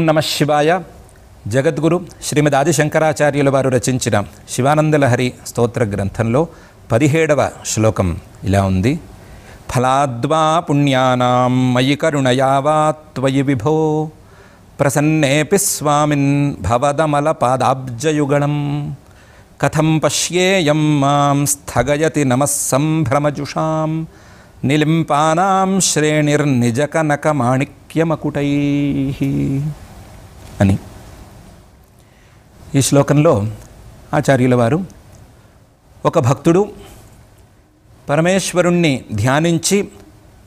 నమః శివాయ. జగద్గురు శ్రీమద్ ఆదిశంకరాచార్యుల వారు రచించిన శివానందలహరి స్తోత్ర గ్రంథంలో 17వ శ్లోకం ఇలా ఉంది. ఫలాద్వా పుణ్యానాం మయి కరుణయా వా త్వయి విభో ప్రసన్నేపి స్వామిన్ భవదమల పాదాబ్జయుగళం కథం పశ్యేయం మాం స్థగయతి నమః సంభ్రమజుషాం నిలింపానాం శ్రేణిర్నిజకనకమాణిక్యమకుటైః అని. ఈ శ్లోకంలో ఆచార్యుల వారు ఒక భక్తుడు పరమేశ్వరుణ్ణి ధ్యానించి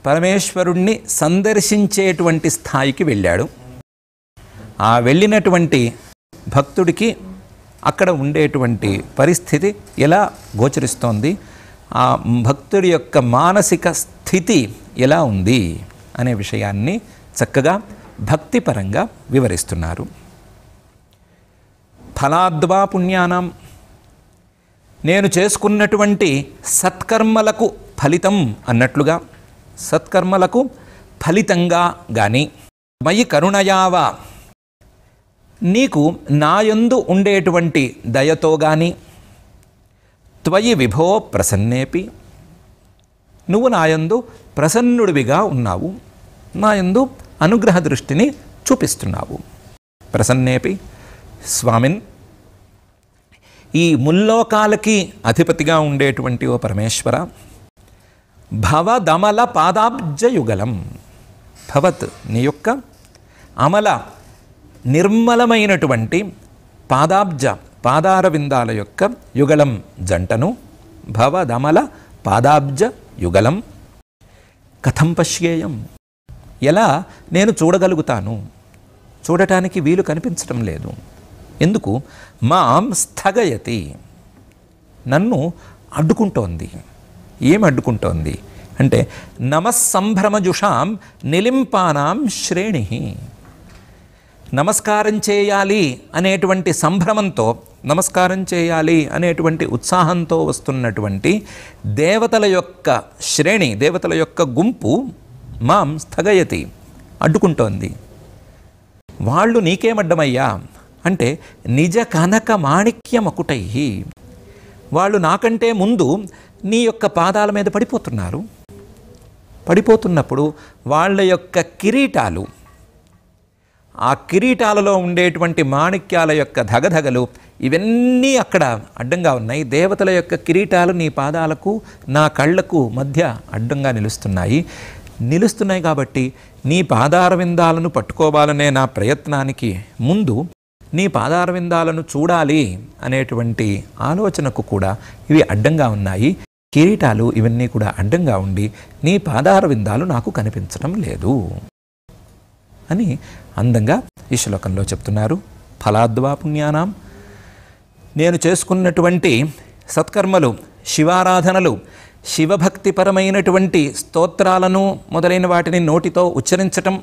పరమేశ్వరుణ్ణి సందర్శించేటువంటి స్థాయికి వెళ్ళాడు. ఆ వెళ్ళినటువంటి భక్తుడికి అక్కడ ఉండేటువంటి పరిస్థితి ఎలా గోచరిస్తోంది, ఆ భక్తుడి యొక్క మానసిక స్థితి ఎలా ఉంది అనే విషయాన్ని చక్కగా భక్తిపరంగా వివరిస్తున్నారు. ఫలాద్వా పుణ్యానాం, నేను చేసుకున్నటువంటి సత్కర్మలకు ఫలితం అన్నట్లుగా సత్కర్మలకు ఫలితంగా కానీ మయి కరుణయావా, నీకు నాయందు ఉండేటువంటి దయతో కానీ త్వయి విభో ప్రసన్నేపి, నువ్వు నాయందు ప్రసన్నుడివిగా ఉన్నావు, నాయందు అనుగ్రహ దృష్టిని చూపిస్తున్నావు. ప్రసన్నేపి స్వామిన్, ఈ ముల్లోకాలకి అధిపతిగా ఉండేటువంటి ఓ పరమేశ్వర, భవదమల పాదాబ్జయుగలం, భవత్ నీ యొక్క అమల నిర్మలమైనటువంటి పాదార విందాల యొక్క యుగళం జంటను, భవదమల పాదాబ్జ యుగళం కథం పశ్యేయం, ఎలా నేను చూడగలుగుతాను, చూడటానికి వీలు కనిపించటం లేదు. ఎందుకు? మాం స్థగయతి, నన్ను అడ్డుకుంటోంది. ఏం అడ్డుకుంటోంది అంటే నమస్సంభ్రమజుషాం నిలింపానాం శ్రేణి, నమస్కారం చేయాలి అనేటువంటి సంభ్రమంతో, నమస్కారం చేయాలి అనేటువంటి ఉత్సాహంతో వస్తున్నటువంటి దేవతల యొక్క శ్రేణి, దేవతల యొక్క గుంపు మాం స్థగయతి, అడ్డుకుంటోంది. వాళ్ళు నీకేమడ్డమయ్యా అంటే నిజ కనక మాణిక్యమకుటై, వాళ్ళు నాకంటే ముందు నీ యొక్క పాదాల మీద పడిపోతున్నారు. పడిపోతున్నప్పుడు వాళ్ళ యొక్క కిరీటాలు, ఆ కిరీటాలలో ఉండేటువంటి మాణిక్యాల యొక్క ధగధగలు ఇవన్నీ అక్కడ అడ్డంగా ఉన్నాయి. దేవతల యొక్క కిరీటాలు నీ పాదాలకు నా కళ్ళకు మధ్య అడ్డంగా నిలుస్తున్నాయి కాబట్టి నీ పాదార విందాలను పట్టుకోవాలనే నా ప్రయత్నానికి ముందు నీ పాదార విందాలను చూడాలి అనేటువంటి ఆలోచనకు కూడా ఇవి అడ్డంగా ఉన్నాయి. కిరీటాలు ఇవన్నీ కూడా అడ్డంగా ఉండి నీ పాదార విందాలు నాకు కనిపించడం లేదు అని అందంగా ఈ శ్లోకంలో చెప్తున్నారు. ఫలాద్వా పుణ్యానాం, నేను చేసుకున్నటువంటి సత్కర్మలు, శివారాధనలు, శివభక్తిపరమైనటువంటి స్తోత్రాలను మొదలైన వాటిని నోటితో ఉచ్చరించటం,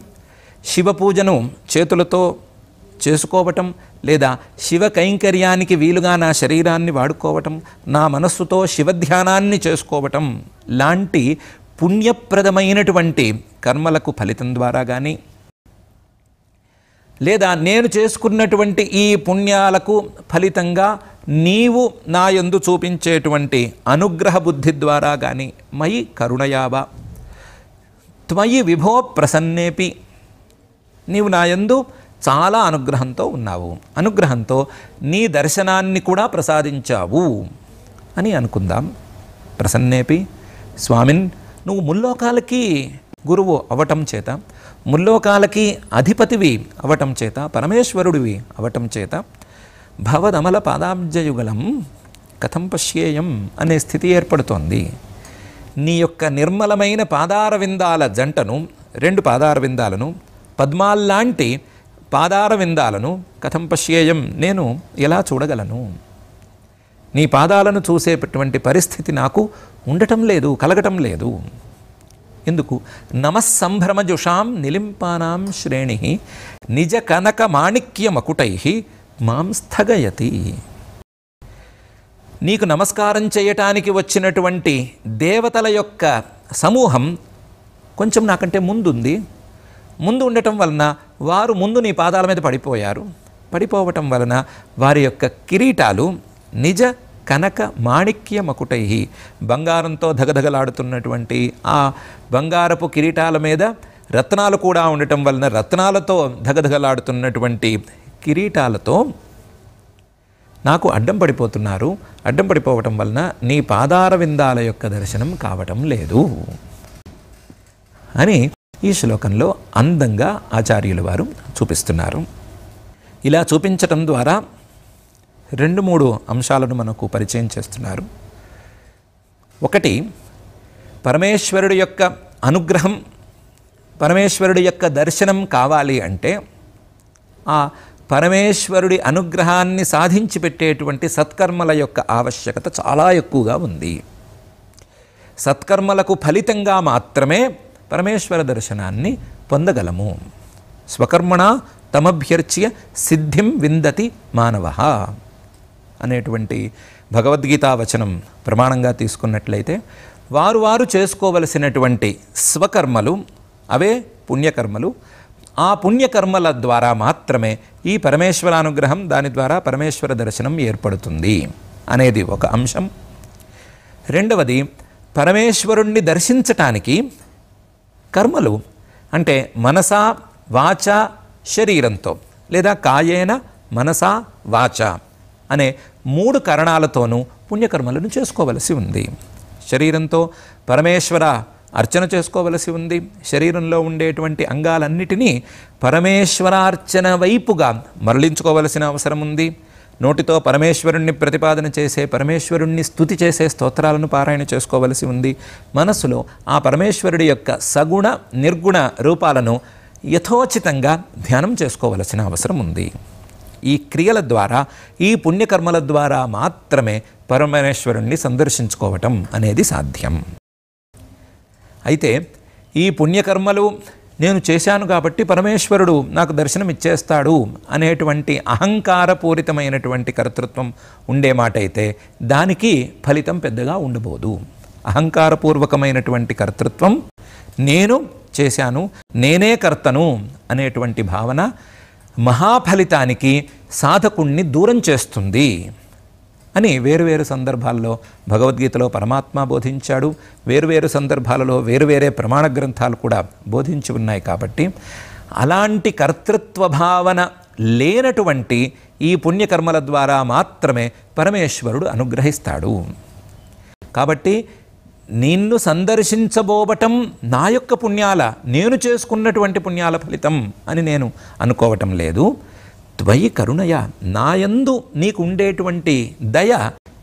శివపూజను చేతులతో చేసుకోవటం, లేదా శివ కైంకర్యానికి వీలుగా నా శరీరాన్ని వాడుకోవటం, నా మనస్సుతో శివధ్యానాన్ని చేసుకోవటం లాంటి పుణ్యప్రదమైనటువంటి కర్మలకు ఫలితం ద్వారా కానీ, లేదా నేను చేసుకున్నటువంటి ఈ పుణ్యాలకు ఫలితంగా నీవు నా యందు చూపించేటువంటి అనుగ్రహ బుద్ధి ద్వారా కానీ మయి కరుణయావా త్వయి విభో ప్రసన్నేపి, నీవు నా యందు చాలా అనుగ్రహంతో ఉన్నావు, అనుగ్రహంతో నీ దర్శనాన్ని కూడా ప్రసాదించావు అని అనుకుందాం. ప్రసన్నేపి స్వామిన్, నువ్వు ముల్లోకాలకి గురువు అవటం చేత, ముల్లోకాలకి అధిపతివి అవటం చేత, పరమేశ్వరుడివి అవటం చేత భవదమల పాదాబ్జయుగళం కథం పశ్యేయం అనే స్థితి ఏర్పడుతోంది. నీ యొక్క నిర్మలమైన పాదార విందాల జంటను, రెండు పాదార విందాలను, పద్మాల్లాంటి పాదార విందాలను కథం పశ్యేయం, నేను ఎలా చూడగలను? నీ పాదాలను చూసేటటువంటి పరిస్థితి నాకు ఉండటం లేదు, కలగటం లేదు. ఎందుకు? నమస్సంభ్రమజుషాం నిలింపానాం శ్రేణి నిజ కనక మాణిక్యమకుటై మాం స్థగయతి. నీకు నమస్కారం చేయటానికి వచ్చినటువంటి దేవతల యొక్క సమూహం కొంచెం నాకంటే ముందుంది. ముందు ఉండటం వలన వారు ముందు నీ పాదాల మీద పడిపోయారు. పడిపోవటం వలన వారి యొక్క కిరీటాలు నిజ కనక మాణిక్య మకుటై, బంగారంతో ధగధగలాడుతున్నటువంటి ఆ బంగారపు కిరీటాల మీద రత్నాలు కూడా ఉండటం వలన రత్నాలతో ధగధగలాడుతున్నటువంటి కిరీటాలతో నాకు అడ్డం పడిపోతున్నారు. అడ్డం పడిపోవటం వలన నీ పాదార విందాల యొక్క దర్శనం కావటం లేదు అని ఈ శ్లోకంలో అందంగా ఆచార్యుల వారు చూపిస్తున్నారు. ఇలా చూపించటం ద్వారా 2-3 అంశాలను మనకు పరిచయం చేస్తున్నారు. ఒకటి, పరమేశ్వరుడి యొక్క అనుగ్రహం, పరమేశ్వరుడి యొక్క దర్శనం కావాలి అంటే ఆ పరమేశ్వరుడి అనుగ్రహాన్ని సాధించి పెట్టేటువంటి సత్కర్మల యొక్క ఆవశ్యకత చాలా ఎక్కువగా ఉంది. సత్కర్మలకు ఫలితంగా మాత్రమే పరమేశ్వర దర్శనాన్ని పొందగలము. స్వకర్మణ తమభ్యర్చ్య సిద్ధిం విందతి మానవః అనేటువంటి భగవద్గీతా వచనం ప్రమాణంగా తీసుకున్నట్లయితే వారు చేసుకోవలసినటువంటి స్వకర్మలు అవే పుణ్యకర్మలు. ఆ పుణ్యకర్మల ద్వారా మాత్రమే ఈ పరమేశ్వరానుగ్రహం, దాని ద్వారా పరమేశ్వర దర్శనం ఏర్పడుతుంది అనేది ఒక అంశం. రెండవది, పరమేశ్వరుణ్ణి దర్శించటానికి కర్మలు అంటే మనసా వాచ శరీరంతో లేదా కాయేన మనసా వాచ అనే 3 కారణాలతోనూ పుణ్యకర్మలను చేసుకోవలసి ఉంది. శరీరంతో పరమేశ్వర అర్చన చేసుకోవలసి ఉంది. శరీరంలో ఉండేటువంటి అంగాలన్నిటినీ పరమేశ్వరార్చన వైపుగా మరలించుకోవలసిన అవసరం ఉంది. నోటితో పరమేశ్వరుణ్ణి ప్రతిపాదన చేసే, పరమేశ్వరుణ్ణి స్తుతి చేసే స్తోత్రాలను పారాయణ చేసుకోవలసి ఉంది. మనస్సులో ఆ పరమేశ్వరుడి యొక్క సగుణ నిర్గుణ రూపాలను యథోచితంగా ధ్యానం చేసుకోవలసిన అవసరం ఉంది. ఈ క్రియల ద్వారా, ఈ పుణ్యకర్మల ద్వారా మాత్రమే పరమేశ్వరుణ్ణి సందర్శించుకోవటం అనేది సాధ్యం. అయితే ఈ పుణ్యకర్మలు నేను చేశాను కాబట్టి పరమేశ్వరుడు నాకు దర్శనం ఇచ్చేస్తాడు అనేటువంటి అహంకారపూరితమైనటువంటి కర్తృత్వం ఉండే మాట అయితే దానికి ఫలితం పెద్దగా ఉండబోదు. అహంకారపూర్వకమైనటువంటి కర్తృత్వం, నేను చేశాను, నేనే కర్తను అనేటువంటి భావన మహాఫలితానికి సాధకుణ్ణి దూరం చేస్తుంది అని వేరువేరు సందర్భాల్లో భగవద్గీతలో పరమాత్మ బోధించాడు. వేరువేరు సందర్భాలలో వేరువేరే ప్రమాణ గ్రంథాలు కూడా బోధించి ఉన్నాయి. కాబట్టి అలాంటి కర్తృత్వ భావన లేనటువంటి ఈ పుణ్యకర్మల ద్వారా మాత్రమే పరమేశ్వరుడు అనుగ్రహిస్తాడు. కాబట్టి నిన్ను సందర్శించబోవటం నా యొక్క పుణ్యాల, నేను చేసుకున్నటువంటి పుణ్యాల ఫలితం అని నేను అనుకోవటం లేదు. త్వయి కరుణయ, నాయందు నీకు ఉండేటువంటి దయ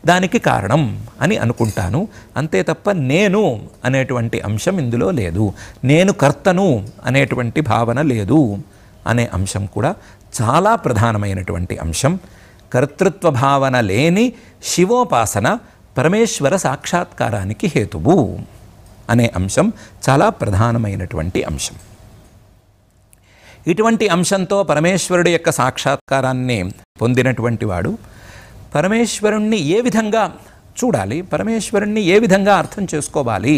దానికి కారణం అని అనుకుంటాను. అంతే తప్ప నేను అనేటువంటి అంశం ఇందులో లేదు. నేను కర్తను అనేటువంటి భావన లేదు అనే అంశం కూడా చాలా ప్రధానమైనటువంటి అంశం. కర్తృత్వ భావన లేని శివోపాసన పరమేశ్వర సాక్షాత్కారానికి హేతువు అనే అంశం చాలా ప్రధానమైనటువంటి అంశం. ఇటువంటి అంశంతో పరమేశ్వరుడి యొక్క సాక్షాత్కారాన్ని పొందినటువంటి వాడు పరమేశ్వరుణ్ణి ఏ విధంగా చూడాలి, పరమేశ్వరుణ్ణి ఏ విధంగా అర్థం చేసుకోవాలి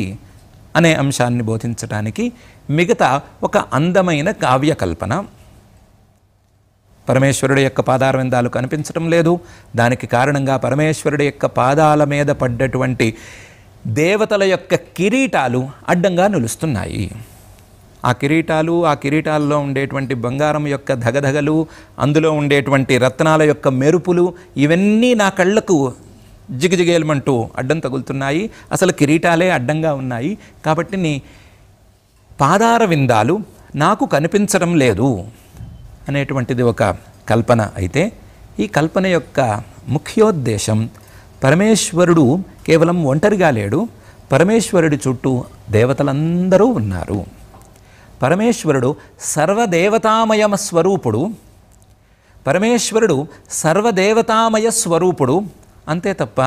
అనే అంశాన్ని బోధించడానికి మిగతా ఒక అందమైన కావ్యకల్పన. పరమేశ్వరుడి యొక్క పాదారవిందాలు కనిపించటం లేదు. దానికి కారణంగా పరమేశ్వరుడి యొక్క పాదాల మీద పడ్డటువంటి దేవతల యొక్క కిరీటాలు అడ్డంగా నిలుస్తున్నాయి. ఆ కిరీటాల్లో ఉండేటువంటి బంగారం యొక్క ధగధగలు, అందులో ఉండేటువంటి రత్నాల యొక్క మెరుపులు, ఇవన్నీ నా కళ్ళకు జిగజిగేలమంటూ అడ్డం తగులుతున్నాయి. అసలు కిరీటాలే అడ్డంగా ఉన్నాయి. కాబట్టి నీ పాదార విందాలు నాకు కనిపించడం లేదు అనేటువంటిది ఒక కల్పన. అయితే ఈ కల్పన యొక్క ముఖ్యోద్దేశం పరమేశ్వరుడు కేవలం ఒంటరిగా లేడు. పరమేశ్వరుడి చుట్టూ దేవతలందరూ ఉన్నారు. పరమేశ్వరుడు సర్వదేవతామయ స్వరూపుడు. పరమేశ్వరుడు సర్వదేవతామయ స్వరూపుడు. అంతే తప్ప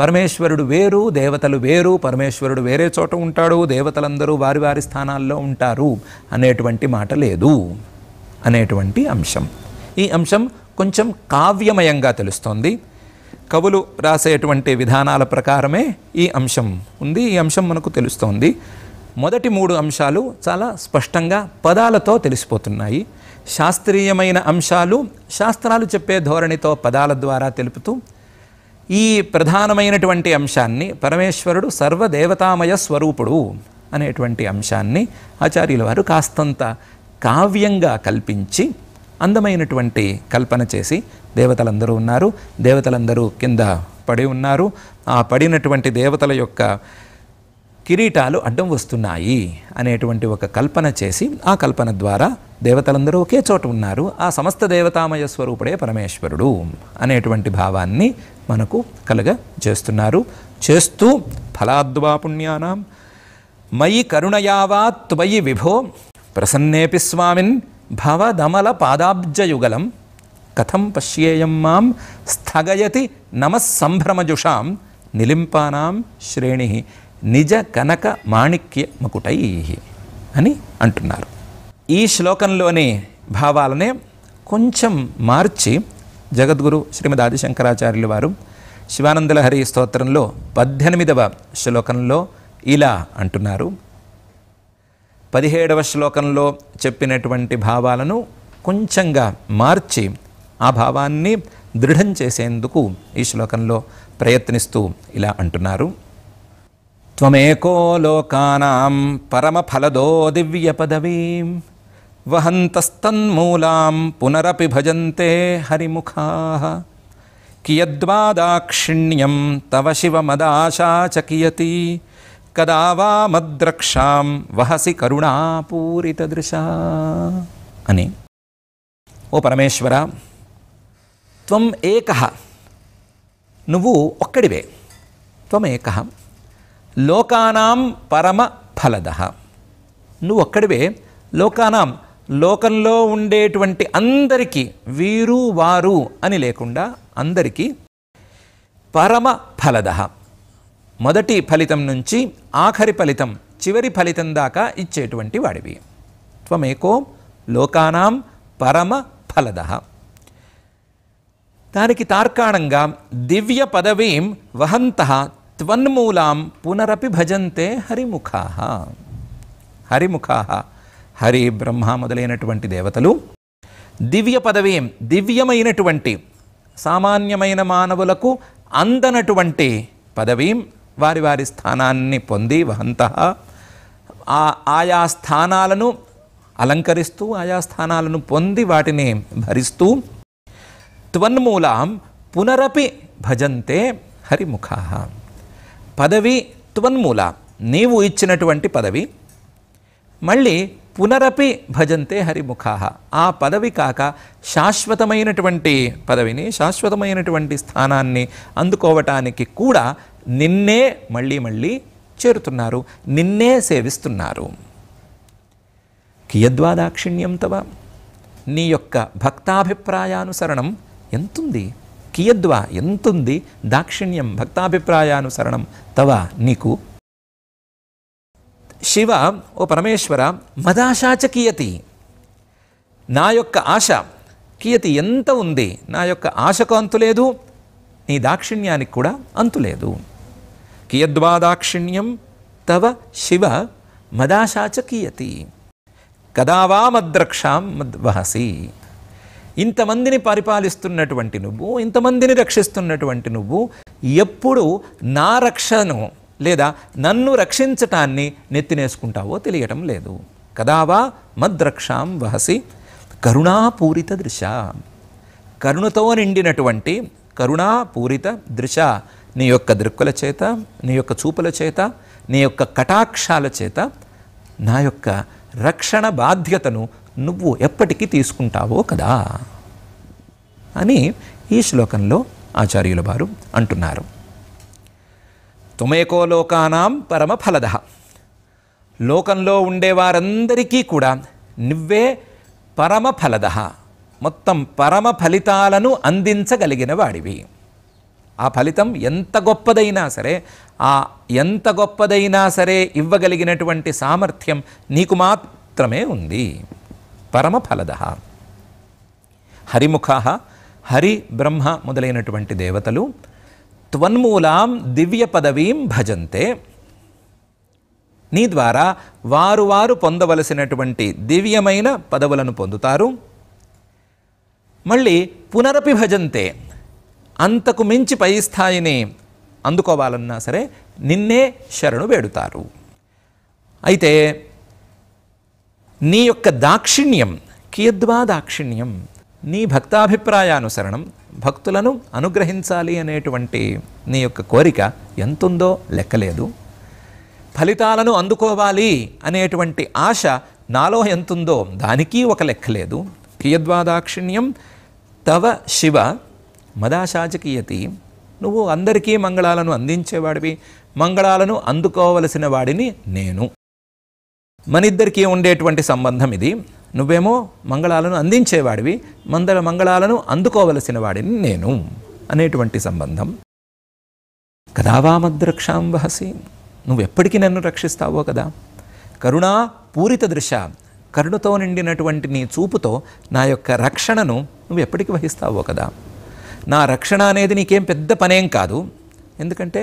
పరమేశ్వరుడు వేరు, దేవతలు వేరు, పరమేశ్వరుడు వేరే చోట ఉంటాడు, దేవతలందరూ వారి వారి స్థానాల్లో ఉంటారు అనేటువంటి మాట లేదు అనేటువంటి అంశం. ఈ అంశం కొంచెం కావ్యమయంగా తెలుస్తోంది. కవులు రాసేటువంటి విధానాల ప్రకారమే ఈ అంశం ఉంది. ఈ అంశం మనకు తెలుస్తోంది. మొదటి 3 అంశాలు చాలా స్పష్టంగా పదాలతో తెలిసిపోతున్నాయి. శాస్త్రీయమైన అంశాలు శాస్త్రాలు చెప్పే ధోరణితో పదాల ద్వారా తెలుపుతూ ఈ ప్రధానమైనటువంటి అంశాన్ని పరమేశ్వరుడు సర్వదేవతామయ స్వరూపుడు అనేటువంటి అంశాన్ని ఆచార్యుల వారు కాస్తంత కావ్యంగా కల్పించి అందమైనటువంటి కల్పన చేసి దేవతలందరూ ఉన్నారు, దేవతలందరూ కింద పడి ఉన్నారు, ఆ పడినటువంటి దేవతల యొక్క కిరీటాలు అడ్డం వస్తున్నాయి అనేటువంటి ఒక కల్పన చేసి ఆ కల్పన ద్వారా దేవతలందరూ ఒకే చోట ఉన్నారు, ఆ సమస్త దేవతామయ స్వరూపుడే పరమేశ్వరుడు అనేటువంటి భావాన్ని మనకు కలుగజేస్తున్నారు. చేస్తూ ఫలాద్వా పుణ్యానాం మయి కరుణయావా త్వయి విభో ప్రసన్నేపి స్వామిన్ భవదమల పాదాబ్జయుగలం కథం పశ్యేయం మాం స్థగయతి నమస్సంభ్రమజుషాం నిలింపానాం శ్రేణి నిజ కనక మాణిక్య మకుటై అని అంటున్నారు. ఈ శ్లోకంలోని భావాలనే కొంచెం మార్చి జగద్గురు శ్రీమద్ ఆదిశంకరాచార్యుల వారు శివానందలహరి స్తోత్రంలో 18వ శ్లోకంలో ఇలా అంటున్నారు. 17వ శ్లోకంలో చెప్పినటువంటి భావాలను కొంచెంగా మార్చి ఆ భావాన్ని దృఢం చేసేందుకు ఈ శ్లోకంలో ప్రయత్నిస్తూ ఇలా అంటున్నారు. త్వమేకో లోకానాం పరమఫలదో దివ్య పదవీం వహంతస్తన్మూలాం పునరపి భజంతే హరిముఖాః కియద్వా దాక్షిణ్యం తవ శివమదాశా చ కియతి కదా వా మద్రక్షాం వహసి కరుణాపూరితదృశా అని. ఓ పరమేశ్వర, త్వం ఏకః, నువ్వు ఒక్కడివే. త్వమేకః లోకానాం పరమ ఫలదః, నువ్వు ఒక్కడివే. లోకానాం, లోకంలో ఉండేటువంటి అందరికీ, వీరు వారు అని లేకుండా అందరికీ పరమ ఫలదః, మొదటి ఫలితం నుంచి ఆఖరి ఫలితం, చివరి ఫలితం దాకా ఇచ్చేటువంటి వాడివి. త్వమేకో లోకానాం పరమ ఫలదః. దానికి తార్కాణంగా దివ్య పదవీం వహంతః త్వన్మూలాం పునరపి భజంతే హరిముఖాః. హరిముఖాః, హరి బ్రహ్మ మొదలైనటువంటి దేవతలు దివ్య పదవీం, దివ్యమైనటువంటి సామాన్యమైన మానవులకు అందనటువంటి పదవీం, వారి వారి స్థానాన్ని పొంది వహంతః, ఆయా స్థానాలను అలంకరిస్తూ ఆయా స్థానాలను పొంది వాటిని భరిస్తూ త్వన్మూలాం పునరపి భజంతే హరిముఖాః. పదవి త్వన్మూల, నీవు ఇచ్చినటువంటి పదవి, మళ్ళీ పునరపి భజంతే హరిముఖాః, ఆ పదవి కాక శాశ్వతమైనటువంటి పదవిని, శాశ్వతమైనటువంటి స్థానాన్ని అందుకోవటానికి కూడా నిన్నే మళ్ళీ మళ్ళీ చేరుతున్నారు, నిన్నే సేవిస్తున్నారు. కియద్వా దాక్షిణ్యం తవ, నీ యొక్క భక్తాభిప్రాయానుసరణం ఎంతుంది? కియద్వా ఎంతుంది? దాక్షిణ్యం భక్తాభిప్రాయానుసరణం తవ నీకు. శివ, ఓ పరమేశ్వర, మదాశాచ కియతి, నా యొక్క ఆశ కియతి ఎంత ఉంది, నా యొక్క ఆశకు అంతులేదు, నీ దాక్షిణ్యానికి కూడా అంతులేదు. కియద్వా దాక్షిణ్యం తవ శివ మదాశాచ కియతి కదా వా మద్రక్షాం మద్వహసి. ఇంతమందిని పరిపాలిస్తున్నటువంటి నువ్వు, ఇంతమందిని రక్షిస్తున్నటువంటి నువ్వు ఎప్పుడు నా రక్షను లేదా నన్ను రక్షించటాన్ని నెత్తినేసుకుంటావో తెలియటం లేదు. కదావా మద్రక్షాం వహసి కరుణాపూరిత దృశ, కరుణతో నిండినటువంటి కరుణాపూరిత దృశ, నీ యొక్క దృక్కుల చేత, నీ యొక్క చూపుల చేత, నీ యొక్క కటాక్షాల చేత నా యొక్క రక్షణ బాధ్యతను నువ్వు ఎప్పటికీ తీసుకుంటావో కదా అని ఈ శ్లోకంలో ఆచార్యుల వారు అంటున్నారు. త్వమేకో లోకానాం పరమ ఫలదః, లోకంలో ఉండేవారందరికీ కూడా నువ్వే పరమ ఫలదః, మొత్తం పరమ ఫలితాలను అందించగలిగిన వాడివి. ఆ ఫలితం ఎంత గొప్పదైనా సరే, ఆ ఎంత గొప్పదైనా సరే ఇవ్వగలిగినటువంటి సామర్థ్యం నీకు మాత్రమే ఉంది. పరమ ఫలదః. హరిముఖాః, హరి బ్రహ్మ మొదలైనటువంటి దేవతలు త్వన్మూలాం దివ్య పదవీం భజంతే, నీ ద్వారా వారు వారు పొందవలసినటువంటి దివ్యమైన పదవులను పొందుతారు. మళ్ళీ పునరపి భజంతే, అంతకు మించి పై స్థాయిని అందుకోవాలన్నా సరే నిన్నే శరణు వేడుతారు. అయితే నీ యొక్క దాక్షిణ్యం, కియద్వా దాక్షిణ్యం, నీ భక్తాభిప్రాయానుసరణం భక్తులను అనుగ్రహించాలి అనేటువంటి నీ యొక్క కోరిక ఎంతుందో లెక్కలేదు. ఫలితాలను అందుకోవాలి అనేటువంటి ఆశ నాలో ఎంతుందో దానికి ఒక లెక్కలేదు. కియద్వా దాక్షిణ్యం తవ శివ మదాశాచకీయతి, నువ్వు అందరికీ మంగళాలను అందించేవాడివి, మంగళాలను అందుకోవలసిన వాడిని నేను. మనిద్దరికీ ఉండేటువంటి సంబంధం ఇది. నువ్వేమో మంగళాలను అందించేవాడివి, మంగళాలను అందుకోవలసిన వాడిని నేను అనేటువంటి సంబంధం. కదావామద్రక్షాం వహసి, నువ్వు ఎప్పటికీ నన్ను రక్షిస్తావో కదా. కరుణా పూరిత దృశ, కరుణతో నిండినటువంటి నీ చూపుతో నా యొక్క రక్షణను నువ్వు ఎప్పటికీ వహిస్తావో కదా. నా రక్షణ అనేది నీకేం పెద్ద పనేం కాదు, ఎందుకంటే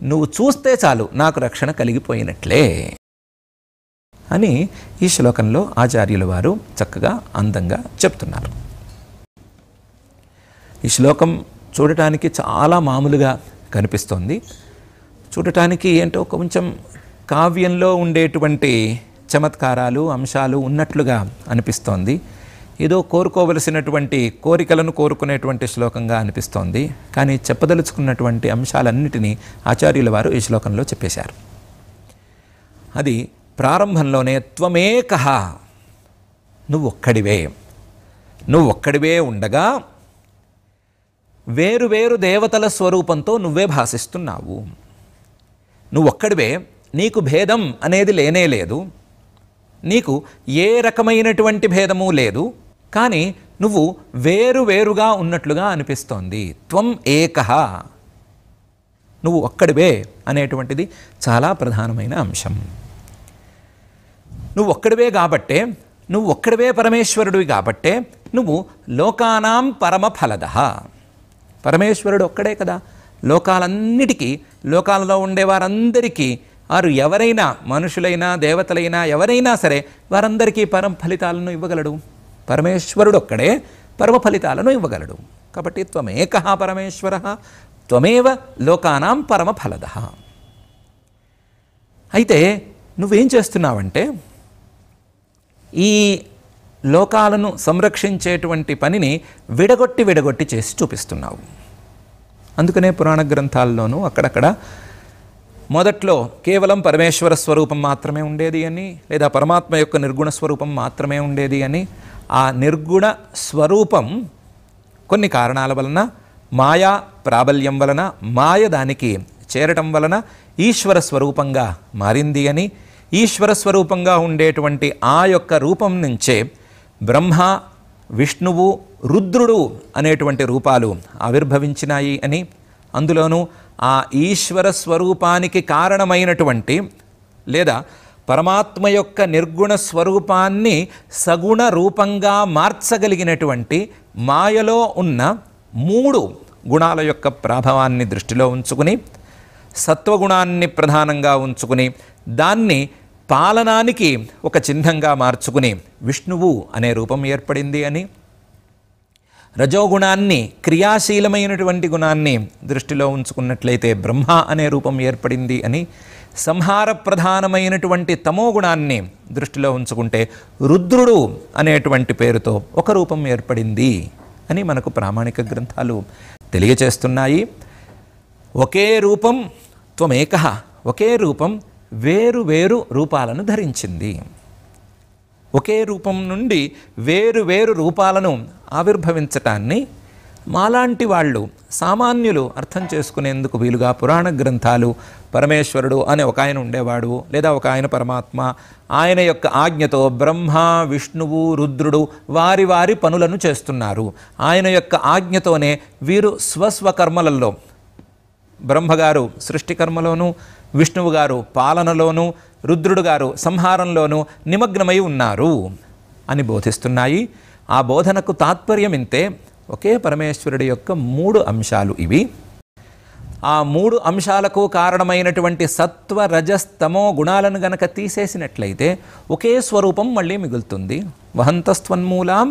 నువ్వు చూస్తే చాలు నాకు రక్షణ కలిగిపోయినట్లే అని ఈ శ్లోకంలో ఆచార్యుల వారు చక్కగా అందంగా చెప్తున్నారు. ఈ శ్లోకం చూడటానికి చాలా మామూలుగా కనిపిస్తోంది. చూడటానికి ఏంటో కొంచెం కావ్యంలో ఉండేటువంటి చమత్కారాలు అంశాలు ఉన్నట్లుగా అనిపిస్తోంది. ఏదో కోరుకోవలసినటువంటి కోరికలను కోరుకునేటువంటి శ్లోకంగా అనిపిస్తోంది. కానీ చెప్పదలుచుకున్నటువంటి అంశాలన్నిటినీ ఆచార్యుల వారు ఈ శ్లోకంలో చెప్పేశారు. అది ప్రారంభంలోనే త్వమేకః, నువ్వొక్కడివే ఉండగా వేరు వేరు దేవతల స్వరూపంతో నువ్వే భాసిస్తున్నావు. నువ్వొక్కడివే, నీకు భేదం అనేది లేనే లేదు, నీకు ఏ రకమైనటువంటి భేదము లేదు. కానీ నువ్వు వేరువేరుగా ఉన్నట్లుగా అనిపిస్తోంది. త్వం ఏకః, నువ్వు ఒక్కడివే అనేటువంటిది చాలా ప్రధానమైన అంశం. నువ్వు ఒక్కడివే కాబట్టే, నువ్వు ఒక్కడివే పరమేశ్వరుడివి కాబట్టే నువ్వు లోకానాం పరమఫలదః. పరమేశ్వరుడు ఒక్కడే కదా, లోకాలన్నిటికీ, లోకాలలో ఉండేవారందరికీ, వారు ఎవరైనా మనుషులైనా దేవతలైనా ఎవరైనా సరే వారందరికీ పరమ ఫలితాలను ఇవ్వగలడు. పరమేశ్వరుడు ఒక్కడే పరమ ఫలితాలను ఇవ్వగలడు. కాబట్టి త్వమేకః పరమేశ్వరః త్వమేవ లోకానాం పరమఫలదః. అయితే నువ్వేం చేస్తున్నావంటే ఈ లోకాలను సంరక్షించేటువంటి పనిని విడగొట్టి చేసి చూపిస్తున్నావు. అందుకనే పురాణ గ్రంథాల్లోనూ అక్కడక్కడ మొదట్లో కేవలం పరమేశ్వర స్వరూపం మాత్రమే ఉండేది అని, లేదా పరమాత్మ యొక్క నిర్గుణ స్వరూపం మాత్రమే ఉండేది అని, ఆ నిర్గుణ స్వరూపం కొన్ని కారణాల వలన, మాయా ప్రాబల్యం వలన, మాయ దానికి చేరటం వలన ఈశ్వర స్వరూపంగా మారింది అని, ఈశ్వర స్వరూపంగా ఉండేటువంటి ఆ యొక్క రూపం నుంచే బ్రహ్మ, విష్ణువు, రుద్రుడు అనేటువంటి రూపాలు ఆవిర్భవించినాయి అని, అందులోనూ ఆ ఈశ్వర స్వరూపానికి కారణమైనటువంటి లేదా పరమాత్మ యొక్క నిర్గుణ స్వరూపాన్ని సగుణ రూపంగా మార్చగలిగినటువంటి మాయలో ఉన్న 3 గుణాల యొక్క ప్రభావాన్ని దృష్టిలో ఉంచుకుని, సత్వగుణాన్ని ప్రధానంగా ఉంచుకుని, దాన్ని పాలనానికి ఒక చిహ్నంగా మార్చుకుని విష్ణువు అనే రూపం ఏర్పడింది అని, రజోగుణాన్ని క్రియాశీలమైనటువంటి గుణాన్ని దృష్టిలో ఉంచుకున్నట్లయితే బ్రహ్మ అనే రూపం ఏర్పడింది అని, సంహార ప్రధానమైనటువంటి తమో గుణాన్ని దృష్టిలో ఉంచుకుంటే రుద్రుడు అనేటువంటి పేరుతో ఒక రూపం ఏర్పడింది అని మనకు ప్రామాణిక గ్రంథాలు తెలియచేస్తున్నాయి. ఒకే రూపం త్వమేకః, ఒకే రూపం వేరు వేరు రూపాలను ధరించింది. ఒకే రూపం నుండి వేరు వేరు రూపాలను ఆవిర్భవించటాన్ని మాలాంటి వాళ్ళు సామాన్యులు అర్థం చేసుకునేందుకు వీలుగా పురాణ గ్రంథాలు పరమేశ్వరుడు అనే ఒక ఆయన ఉండేవాడు, లేదా ఒక ఆయన పరమాత్మ, ఆయన యొక్క ఆజ్ఞతో బ్రహ్మ, విష్ణువు, రుద్రుడు వారి వారి పనులను చేస్తున్నారు. ఆయన యొక్క ఆజ్ఞతోనే వీరు స్వస్వకర్మలలో, బ్రహ్మగారు సృష్టికర్మలోనూ, విష్ణువు గారు పాలనలోనూ, రుద్రుడు గారు సంహారంలోనూ నిమగ్నమై ఉన్నారు అని బోధిస్తున్నాయి. ఆ బోధనకు తాత్పర్యం ఇంతే. ఒకే పరమేశ్వరుడి యొక్క 3 అంశాలు ఇవి. ఆ 3 అంశాలకు కారణమైనటువంటి సత్వ రజస్తమో గుణాలను గనక తీసేసినట్లయితే ఒకే స్వరూపం మళ్ళీ మిగులుతుంది. వహంతస్త్వన్మూలాం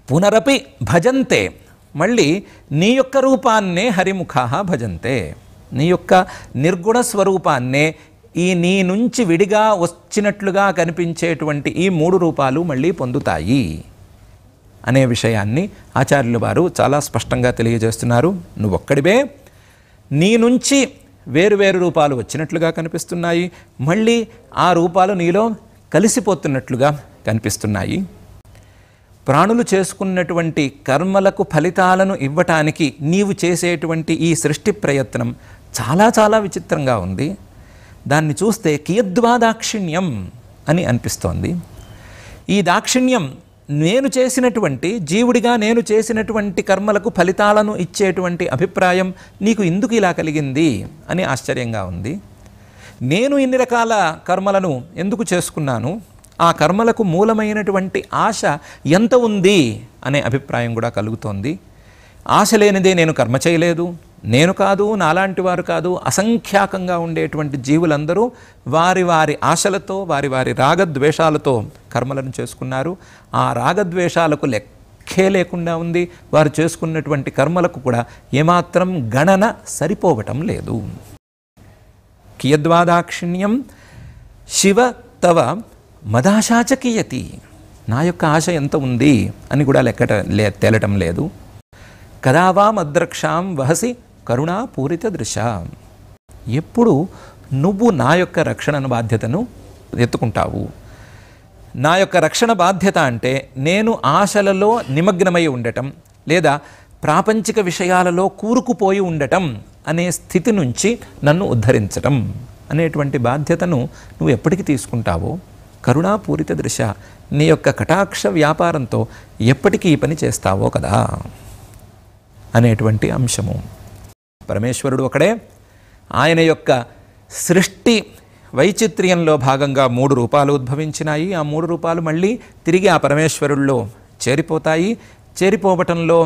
పునరపి భజంతే, మళ్ళీ నీ యొక్క రూపాన్నే హరిముఖాః భజంతే, నీ యొక్క నిర్గుణ స్వరూపాన్నే, ఈ నీ నుంచి విడిగా వచ్చినట్లుగా కనిపించేటువంటి ఈ 3 రూపాలు మళ్ళీ పొందుతాయి అనే విషయాన్ని ఆచార్యులు వారు చాలా స్పష్టంగా తెలియజేస్తున్నారు. నువ్వొక్కడివే, నీ నుంచి వేరువేరు రూపాలు వచ్చినట్లుగా కనిపిస్తున్నాయి, మళ్ళీ ఆ రూపాలు నీలో కలిసిపోతున్నట్లుగా కనిపిస్తున్నాయి. ప్రాణులు చేసుకున్నటువంటి కర్మలకు ఫలితాలను ఇవ్వటానికి నీవు చేసేటువంటి ఈ సృష్టి ప్రయత్నం చాలా చాలా విచిత్రంగా ఉంది. దాన్ని చూస్తే కియద్వా దాక్షిణ్యం అని అనిపిస్తోంది. ఈ దాక్షిణ్యం నేను చేసినటువంటి, జీవుడిగా నేను చేసినటువంటి కర్మలకు ఫలితాలను ఇచ్చేటువంటి అభిప్రాయం నీకు ఎందుకు ఇలా కలిగింది అని ఆశ్చర్యంగా ఉంది. నేను ఇన్ని రకాల కర్మలను ఎందుకు చేసుకున్నాను, ఆ కర్మలకు మూలమైనటువంటి ఆశ ఎంత ఉంది అనే అభిప్రాయం కూడా కలుగుతోంది. ఆశ లేనిదే నేను కర్మ చేయలేదు, నేను కాదు, నాలాంటి వారు కాదు, అసంఖ్యాకంగా ఉండేటువంటి జీవులందరూ వారి వారి ఆశలతో, వారి వారి రాగద్వేషాలతో కర్మలను చేసుకున్నారు. ఆ రాగద్వేషాలకు లెక్కే లేకుండా ఉంది. వారు చేసుకున్నటువంటి కర్మలకు కూడా ఏమాత్రం గణన సరిపోవటం లేదు. కియద్వాదాక్షిణ్యం శివ తవ మదాశాచ కియతి, నా యొక్క ఆశ ఎంత ఉంది అని కూడా తేలటం లేదు. కదావా మద్రక్షాం వహసి కరుణా పూరిత దృశ, ఎప్పుడు నువ్వు నా యొక్క రక్షణ బాధ్యతను ఎత్తుకుంటావు. నా యొక్క రక్షణ బాధ్యత అంటే నేను ఆశలలో నిమగ్నమై ఉండటం, లేదా ప్రాపంచిక విషయాలలో కూరుకుపోయి ఉండటం అనే స్థితి నుంచి నన్ను ఉద్ధరించటం అనేటువంటి బాధ్యతను నువ్వు ఎప్పటికి తీసుకుంటావో, కరుణాపూరిత దృశ, నీ యొక్క కటాక్ష వ్యాపారంతో ఎప్పటికీ ఈ పని చేస్తావో కదా అనేటువంటి అంశము. పరమేశ్వరుడు ఒకడే, ఆయన యొక్క సృష్టి వైచిత్ర్యంలో భాగంగా 3 రూపాలు ఉద్భవించినాయి. ఆ 3 రూపాలు మళ్ళీ తిరిగి ఆ పరమేశ్వరుల్లో చేరిపోతాయి. చేరిపోవటంలో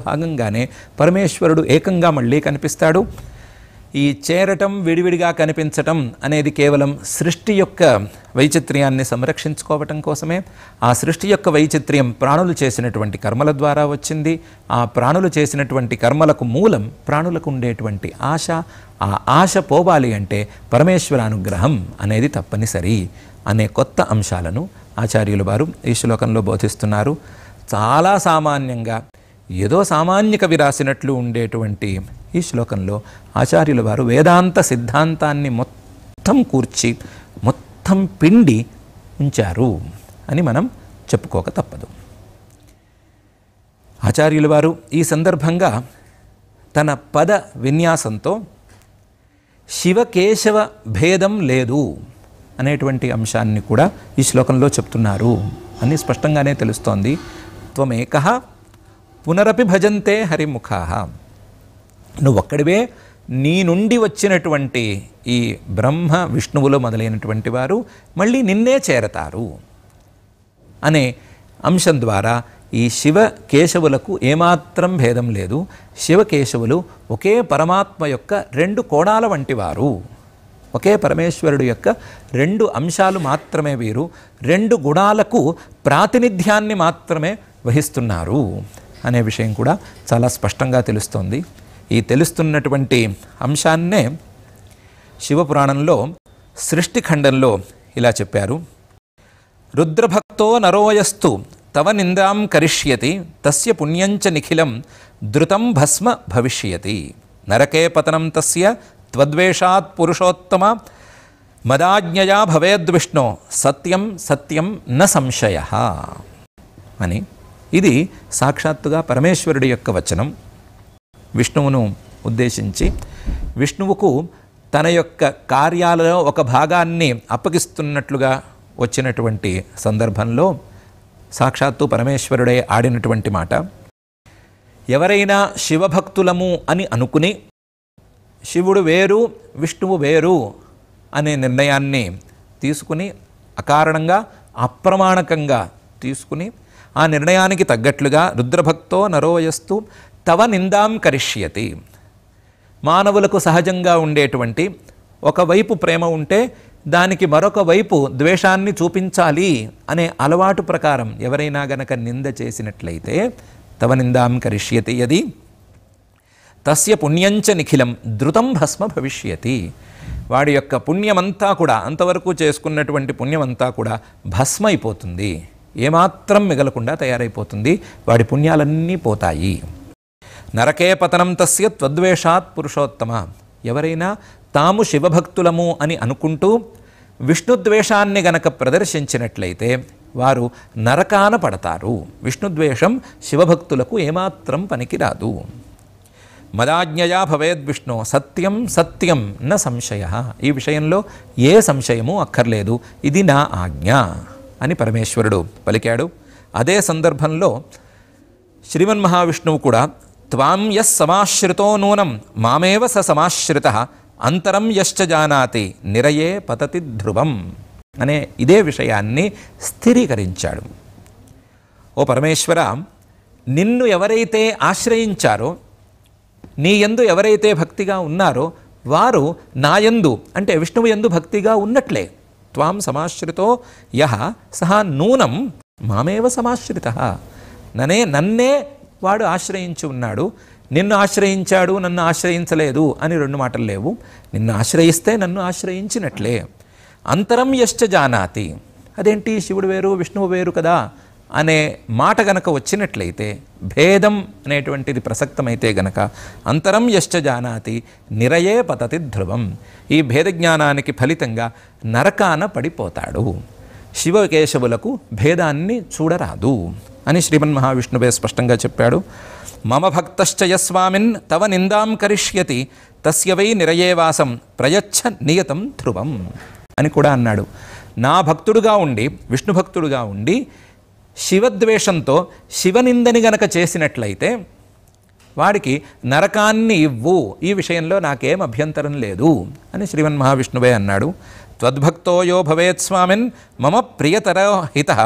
భాగంగానే పరమేశ్వరుడు ఏకంగా మళ్ళీ కనిపిస్తాడు. ఈ చేరటం, విడివిడిగా కనిపించటం అనేది కేవలం సృష్టి యొక్క వైచిత్ర్యాన్ని సంరక్షించుకోవటం కోసమే. ఆ సృష్టి యొక్క వైచిత్ర్యం ప్రాణులు చేసినటువంటి కర్మల ద్వారా వచ్చింది. ఆ ప్రాణులు చేసినటువంటి కర్మలకు మూలం ప్రాణులకు ఉండేటువంటి ఆశ. ఆ ఆశ పోవాలి అంటే పరమేశ్వర అనుగ్రహం అనేది తప్పనిసరి అనే కొత్త అంశాలను ఆచార్యులు వారు ఈ శ్లోకంలో బోధిస్తున్నారు. చాలా సామాన్యంగా ఏదో సామాన్య కవి రాసినట్లు ఉండేటువంటి ఈ శ్లోకంలో ఆచార్యుల వారు వేదాంత సిద్ధాంతాన్ని మొత్తం కూర్చి మొత్తం పిండి ఉంచారు అని మనం చెప్పుకోక తప్పదు. ఆచార్యుల వారు ఈ సందర్భంగా తన పద విన్యాసంతో శివకేశవ భేదం లేదు అనేటువంటి అంశాన్ని కూడా ఈ శ్లోకంలో చెప్తున్నారు అని స్పష్టంగానే తెలుస్తోంది. త్వమేకః పునరపి భజంతే హరిముఖాః, నువ్వొక్కడివే, నీ నుండి వచ్చినటువంటి ఈ బ్రహ్మ విష్ణువులు మొదలైనటువంటి వారు మళ్ళీ నిన్నే చేరతారు అనే అంశం ద్వారా ఈ శివ కేశవులకు ఏమాత్రం భేదం లేదు. శివకేశవులు ఒకే పరమాత్మ యొక్క 2 కోణాల వంటి వారు, ఒకే పరమేశ్వరుడు యొక్క 2 అంశాలు మాత్రమే వీరు, 2 గుణాలకు ప్రాతినిధ్యాన్ని మాత్రమే వహిస్తున్నారు అనే విషయం కూడా చాలా స్పష్టంగా తెలుస్తోంది. ఈ తెలుస్తున్నటువంటి అంశాన్నే శివపురాణంలో సృష్టిఖండంలో ఇలా చెప్పారు. రుద్రభక్తో నరోయస్తు తవ నిందాం కరిష్యతి తస్య పుణ్యంచ నిఖిలం ధృతం భస్మ భవిష్యతి నరకే పతనం తస్య త్వద్వేషాత్ పురుషోత్తమ మదాజ్ఞయా భవేద్విష్ణో సత్యం సత్యం న సంశయః అని. ఇది సాక్షాత్తుగా పరమేశ్వరుడి యొక్క వచనం. విష్ణువును ఉద్దేశించి విష్ణువుకు తన యొక్క కార్యాలలో ఒక భాగాన్ని అప్పగిస్తున్నట్లుగా వచ్చినటువంటి సందర్భంలో సాక్షాత్తు పరమేశ్వరుడే ఆడినటువంటి మాట. ఎవరైనా శివభక్తులము అని అనుకుని శివుడు వేరు విష్ణువు వేరు అనే నిర్ణయాన్ని తీసుకుని అకారణంగా అప్రమాణకంగా తీసుకుని ఆ నిర్ణయానికి తగ్గట్లుగా రుద్రభక్తో నరోయస్తు తవ నిందాం కరిష్యతి, మానవులకు సహజంగా ఉండేటువంటి ఒకవైపు ప్రేమ ఉంటే దానికి మరొక వైపు ద్వేషాన్ని చూపించాలి అనే అలవాటు ప్రకారం ఎవరైనా గనక నింద చేసినట్లయితే తవ నిందాం కరిష్యతి యది తస్య పుణ్యంచ నిఖిలం ధృతం భస్మ భవిష్యతి. వాడి యొక్క పుణ్యమంతా కూడా, అంతవరకు చేసుకున్నటువంటి పుణ్యమంతా కూడా భస్మైపోతుంది, ఏమాత్రం మిగలకుండా తయారైపోతుంది, వాడి పుణ్యాలన్నీ పోతాయి. నరకే పతనం తస్య త్వద్వేషాత్ పురుషోత్తమ. ఎవరైనా తాము శివభక్తులము అని అనుకుంటూ విష్ణుద్వేషాన్ని గనక ప్రదర్శించినట్లయితే వారు నరకాన పడతారు. విష్ణుద్వేషం శివభక్తులకు ఏమాత్రం పనికిరాదు. మదాజ్ఞయా భవేద్ విష్ణు సత్యం సత్యం న సంశయ. ఈ విషయంలో ఏ సంశయము అక్కర్లేదు, ఇది నా ఆజ్ఞ అని పరమేశ్వరుడు పలికాడు. అదే సందర్భంలో శ్రీమన్మహావిష్ణువు కూడా త్వాం యస్ సమాశ్రితో నూనం మామేవ స సమాశ్రితః అంతరం యశ్చ జానాతి నిరయే పతతి ధ్రువం అనే ఇదే విషయాన్ని స్థిరీకరించాడు. ఓ పరమేశ్వర, నిన్ను ఎవరైతే ఆశ్రయించారో, నీ యందు ఎవరైతే భక్తిగా ఉన్నారో వారు నాయందు అంటే విష్ణువు యందు భక్తిగా ఉన్నట్లే. త్వాం సమాశ్రితో యః సహ నూనం మామేవ సమాశ్రితః. నన్నే వాడు ఆశ్రయించి ఉన్నాడు. నిన్ను ఆశ్రయించాడు, నన్ను ఆశ్రయించలేదు అని రెండు మాటలు లేవు. నిన్ను ఆశ్రయిస్తే నన్ను ఆశ్రయించినట్లే. అంతరం యశ్చ జానాతి. అదేంటి శివుడు వేరు విష్ణువు వేరు కదా అనే మాట గనక వచ్చినట్లయితే, భేదం అనేటువంటిది ప్రసక్తమైతే గనక అంతరం యశ్చ జానాతి నిరయే పతతి ధ్రువం. ఈ భేద జ్ఞానానికి ఫలితంగా నరకాన పడిపోతాడు. శివకేశవులకు భేదాన్ని చూడరాదు అని శ్రీమన్మహావిష్ణువే స్పష్టంగా చెప్పాడు. మమ భక్తశ్చ యస్వామిన్ తవ నిందాం కరిష్యతి తస్య వై నిరయేవాసం ప్రయచ్ఛ నియతం ధ్రువం అని కూడా అన్నాడు. నా భక్తుడుగా ఉండి, విష్ణు భక్తుడుగా ఉండి శివద్వేషంతో శివనిందని గనక చేసినట్లయితే వాడికి నరకాన్ని ఇవ్వు, ఈ విషయంలో నాకేం అభ్యంతరం లేదు అని శ్రీమన్మహావిష్ణువే అన్నాడు. త్వద్భక్తో యో భవేత్ స్వామిన్ మమ ప్రియతరో హితః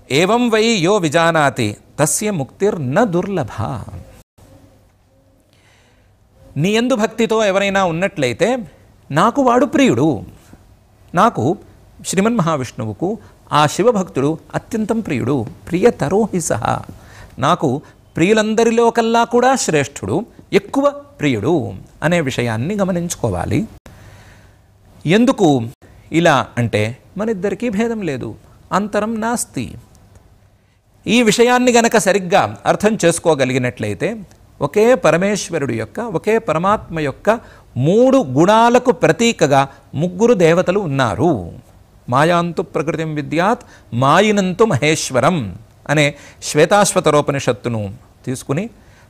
ఏవం వై యో విజానాతి తస్య ముక్తిర్న దుర్లభ. నీ యందు భక్తితో ఎవరైనా ఉన్నట్లయితే నాకు వాడు ప్రియుడు. నాకు శ్రీమన్మహావిష్ణువుకు ఆ శివభక్తుడు అత్యంతం ప్రియుడు. ప్రియతరోహి సహా, నాకు ప్రియులందరిలో కల్లా కూడా శ్రేష్ఠుడు, ఎక్కువ ప్రియుడు అనే విషయాన్ని గమనించుకోవాలి. ఎందుకు ఇలా అంటే మనిద్దరికీ భేదం లేదు, అంతరం నాస్తి. ఈ విషయాన్ని గనక సరిగ్గా అర్థం చేసుకోగలిగినట్లయితే ఒకే పరమేశ్వరుడు యొక్క, ఒకే పరమాత్మ యొక్క మూడు గుణాలకు ప్రతీకగా ముగ్గురు దేవతలు ఉన్నారు. మాయాంతు ప్రకృతిం విద్యాత్ మాయినంతు మహేశ్వరం అనే శ్వేతాశ్వతరోపనిషత్తును తీసుకుని,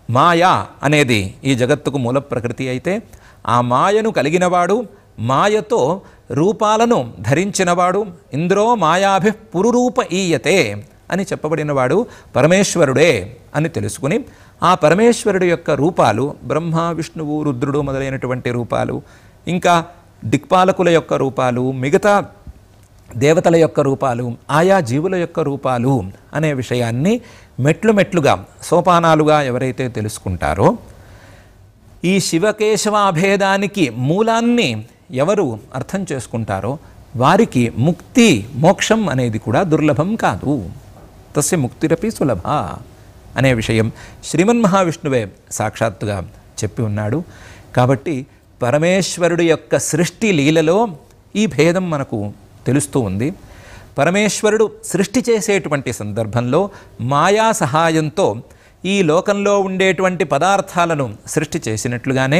మాయా అనేది ఈ జగత్తుకు మూల ప్రకృతి అయితే, ఆ మాయను కలిగినవాడు, మాయతో రూపాలను ధరించినవాడు, ఇంద్రో మాయాభి పురురూప ఈయతే అని చెప్పబడినవాడు పరమేశ్వరుడే అని తెలుసుకుని, ఆ పరమేశ్వరుడు యొక్క రూపాలు బ్రహ్మ విష్ణువు రుద్రుడు మొదలైనటువంటి రూపాలు, ఇంకా దిక్పాలకుల యొక్క రూపాలు, మిగతా దేవతల యొక్క రూపాలు, ఆయా జీవుల యొక్క రూపాలు అనే విషయాన్ని మెట్లు మెట్లుగా సోపానాలుగా ఎవరైతే తెలుసుకుంటారో, ఈ శివకేశవాభేదానికి మూలాన్ని ఎవరు అర్థం చేసుకుంటారో వారికి ముక్తి, మోక్షం అనేది కూడా దుర్లభం కాదు. తస్య ముక్తిరపి సులభ అనే విషయం శ్రీమన్మహావిష్ణువే సాక్షాత్తుగా చెప్పి ఉన్నాడు. కాబట్టి పరమేశ్వరుడు యొక్క సృష్టి లీలలో ఈ భేదం మనకు తెలుస్తూ ఉంది. పరమేశ్వరుడు సృష్టి చేసేటువంటి సందర్భంలో మాయా సహాయంతో ఈ లోకంలో ఉండేటువంటి పదార్థాలను సృష్టి చేసినట్లుగానే,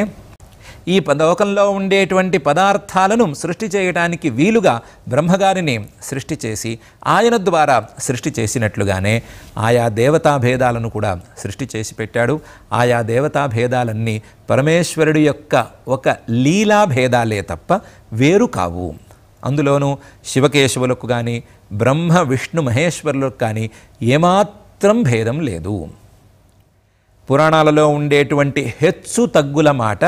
ఈ లోకంలో ఉండేటువంటి పదార్థాలను సృష్టి చేయడానికి వీలుగా బ్రహ్మగారిని సృష్టి చేసి ఆయన ద్వారా సృష్టి చేసినట్లుగానే ఆయా దేవతా భేదాలను కూడా సృష్టి చేసి పెట్టాడు. ఆయా దేవతా భేదాలన్నీ పరమేశ్వరుడి యొక్క ఒక లీలా భేదాలే తప్ప వేరు కావు. అందులోనూ శివకేశవులకు కానీ బ్రహ్మ విష్ణు మహేశ్వరులకు కానీ ఏమాత్రం భేదం లేదు. పురాణాలలో ఉండేటువంటి హెచ్చు తగ్గుల మాట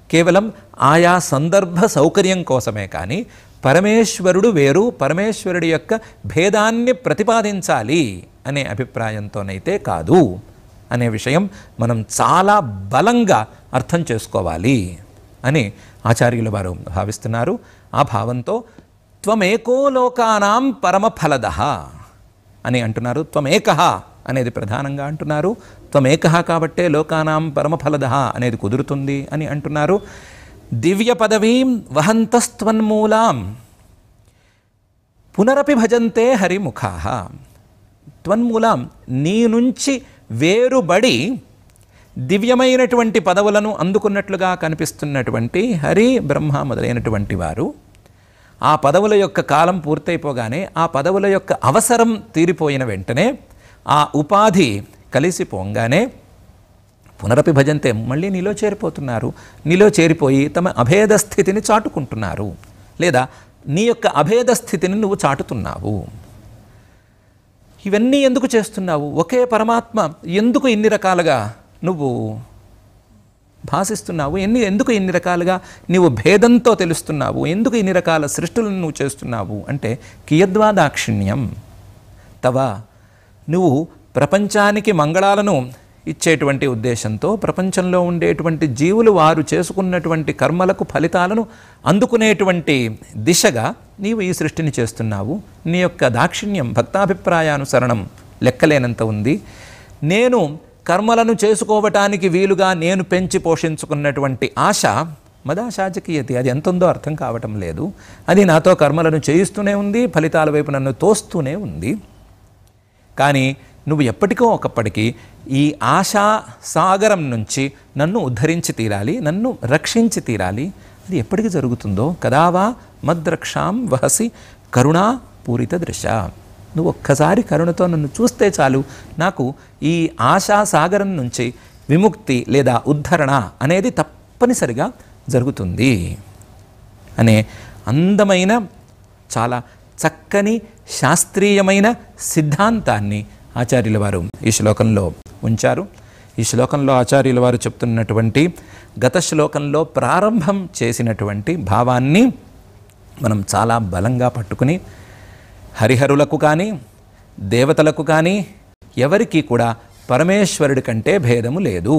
కేవలం ఆయా సందర్భ సౌకర్యం కోసమే కానీ పరమేశ్వరుడు వేరు, పరమేశ్వరుడి యొక్క భేదాన్ని ప్రతిపాదించాలి అనే అభిప్రాయంతోనైతే కాదు అనే విషయం మనం చాలా బలంగా అర్థం చేసుకోవాలి అని ఆచార్యుల వారు భావిస్తున్నారు. ఆ భావంతో త్వమేకో లోకానాం పరమఫలదః అని అంటున్నారు. త్వమేకః అనేది ప్రధానంగా అంటున్నారు. త్వమేకః కాబట్టే లోకానాం పరమఫలదః అనేది కుదురుతుంది అని అంటున్నారు. దివ్య పదవీం వహంతస్త్వన్మూలాం పునరపి భజంతే హరిముఖాః. త్వన్మూలాం నీ నుంచి వేరుబడి దివ్యమైనటువంటి పదవులను అందుకున్నట్లుగా కనిపిస్తున్నటువంటి హరి బ్రహ్మ మొదలైనటువంటి వారు ఆ పదవుల యొక్క కాలం పూర్తయిపోగానే, ఆ పదవుల యొక్క అవసరం తీరిపోయిన వెంటనే, ఆ ఉపాధి కలిసిపోగానే పునరపి భజంతే మళ్ళీ నీలో చేరిపోతున్నారు. నీలో చేరిపోయి తమ అభేద స్థితిని చాటుకుంటున్నారు, లేదా నీ యొక్క అభేద స్థితిని నువ్వు చాటుతున్నావు. ఇవన్నీ ఎందుకు చేస్తున్నావు? ఒకే పరమాత్మ ఎందుకు ఇన్ని రకాలుగా నువ్వు భాషిస్తున్నావు? ఎందుకు ఇన్ని రకాలుగా నీవు భేదంతో తెలుస్తున్నావు? ఎందుకు ఇన్ని రకాల సృష్టులను నువ్వు చేస్తున్నావు అంటే, కియద్వా దాక్షిణ్యం తవ, నువ్వు ప్రపంచానికి మంగళాలను ఇచ్చేటువంటి ఉద్దేశంతో ప్రపంచంలో ఉండేటువంటి జీవులు వారు చేసుకున్నటువంటి కర్మలకు ఫలితాలను అందుకునేటువంటి దిశగా నీవు ఈ సృష్టిని చేస్తున్నావు. నీ యొక్క దాక్షిణ్యం, భక్తాభిప్రాయానుసరణం లెక్కలేనంత ఉంది. నేను కర్మలను చేసుకోవటానికి వీలుగా నేను పెంచి పోషించుకున్నటువంటి ఆశ మదాశాచకీయతి, అది ఎంత ఉందో అర్థం కావటం లేదు. అది నాతో కర్మలను చేయిస్తూనే ఉంది, ఫలితాల వైపు నన్ను తోస్తూనే ఉంది. కానీ నువ్వు ఎప్పటికో ఒకప్పటికీ ఈ ఆశా సాగరం నుంచి నన్ను ఉద్ధరించి తీరాలి, నన్ను రక్షించి తీరాలి. అది ఎప్పటికి జరుగుతుందో కదావా మద్రక్షాం వహసి కరుణా పూరిత దృశ. నువ్వు ఒక్కసారి కరుణతో నన్ను చూస్తే చాలు, నాకు ఈ ఆశా సాగరం నుంచి విముక్తి లేదా ఉద్ధరణ అనేది తప్పనిసరిగా జరుగుతుంది అనే అందమైన, చాలా చక్కని శాస్త్రీయమైన సిద్ధాంతాన్ని ఆచార్యుల వారు ఈ శ్లోకంలో ఉంచారు. ఈ శ్లోకంలో ఆచార్యుల వారు చెప్తున్నటువంటి గత శ్లోకంలో ప్రారంభం చేసినటువంటి భావాన్ని మనం చాలా బలంగా పట్టుకుని, హరిహరులకు కానీ దేవతలకు కానీ ఎవరికీ కూడా పరమేశ్వరుడి కంటే భేదము లేదు.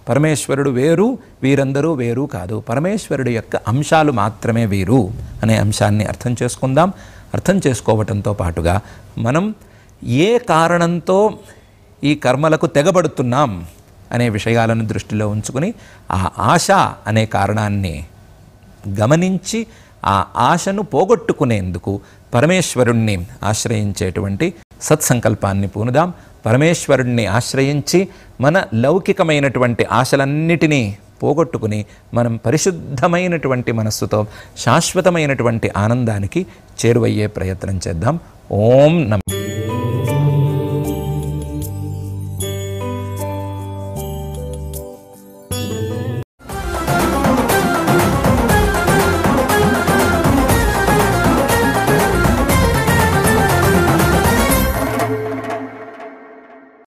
పరమేశ్వరుడు వేరు, వీరందరూ వేరు కాదు. పరమేశ్వరుడి యొక్క అంశాలు మాత్రమే వీరు అనే అంశాన్ని అర్థం చేసుకుందాం. అర్థం చేసుకోవటంతో పాటుగా మనం ఏ కారణంతో ఈ కర్మలకు తెగబడుతున్నాం అనే విషయాలను దృష్టిలో ఉంచుకుని ఆ ఆశ అనే కారణాన్ని గమనించి ఆ ఆశను పోగొట్టుకునేందుకు పరమేశ్వరుణ్ణి ఆశ్రయించేటువంటి సత్సంకల్పాన్ని పూనుదాం. పరమేశ్వరుణ్ణి ఆశ్రయించి మన లౌకికమైనటువంటి ఆశలన్నిటినీ పోగొట్టుకుని మనం పరిశుద్ధమైనటువంటి మనస్సుతో శాశ్వతమైనటువంటి ఆనందానికి చేరువయ్యే ప్రయత్నం చేద్దాం. ఓం నమః.